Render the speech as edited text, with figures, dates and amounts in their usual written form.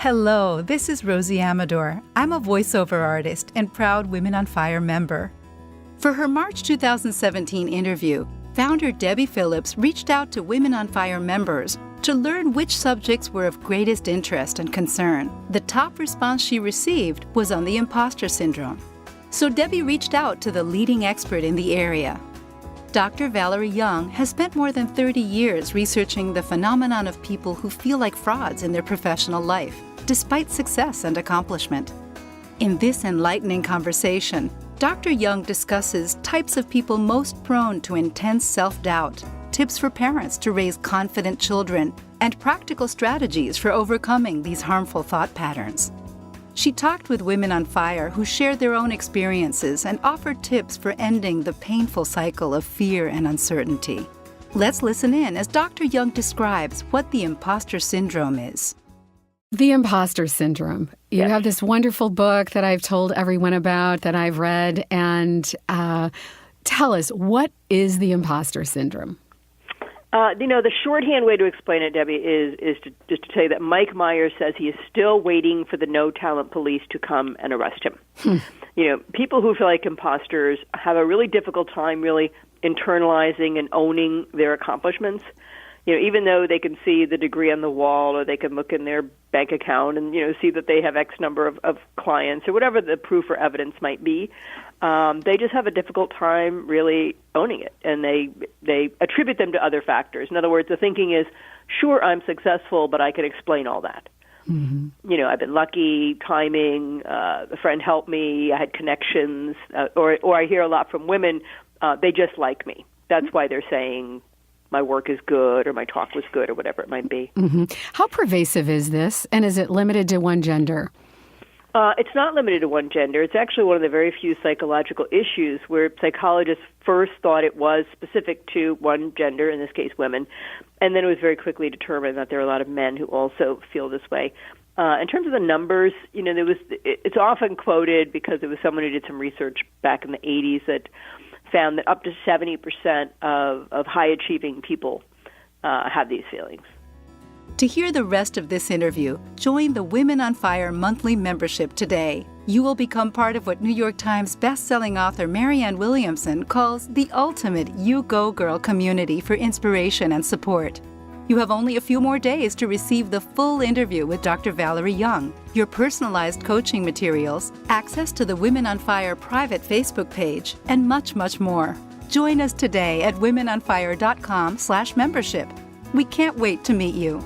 Hello, this is Rosie Amador. I'm a voiceover artist and proud Women on Fire member. For her March 2017 interview, founder Debbie Phillips reached out to Women on Fire members to learn which subjects were of greatest interest and concern. The top response she received was on the impostor syndrome. So Debbie reached out to the leading expert in the area. Dr. Valerie Young has spent more than 30 years researching the phenomenon of people who feel like frauds in their professional life, despite success and accomplishment. In this enlightening conversation, Dr. Young discusses types of people most prone to intense self-doubt, tips for parents to raise confident children, and practical strategies for overcoming these harmful thought patterns. She talked with Women on Fire who shared their own experiences and offered tips for ending the painful cycle of fear and uncertainty. Let's listen in as Dr. Young describes what the impostor syndrome is. The impostor syndrome. You Yes. have this wonderful book that I've told everyone about, that I've read, and tell us, what is the impostor syndrome? The shorthand way to explain it, Debbie, is to tell you that Mike Myers says he is still waiting for the no-talent police to come and arrest him. People who feel like imposters have a really difficult time really internalizing and owning their accomplishments. Even though they can see the degree on the wall, or they can look in their bank account and, see that they have X number of clients, or whatever the proof or evidence might be, they just have a difficult time really owning it, and they attribute them to other factors. In other words, the thinking is, sure, I'm successful, but I can explain all that. Mm-hmm. I've been lucky, timing, a friend helped me, I had connections, or I hear a lot from women, they just like me. That's why they're saying my work is good, or my talk was good, or whatever it might be. Mm-hmm. How pervasive is this, and is it limited to one gender? It's not limited to one gender. It's actually one of the very few psychological issues where psychologists first thought it was specific to one gender, in this case women, and then it was very quickly determined that there are a lot of men who also feel this way. In terms of the numbers, it's often quoted because there was someone who did some research back in the 80s that found that up to 70% of high-achieving people have these feelings. To hear the rest of this interview, join the Women on Fire monthly membership today. You will become part of what New York Times best-selling author Marianne Williamson calls the ultimate You Go Girl community for inspiration and support. You have only a few more days to receive the full interview with Dr. Valerie Young, your personalized coaching materials, access to the Women on Fire private Facebook page, and much, much more. Join us today at womenonfire.com/membership. We can't wait to meet you.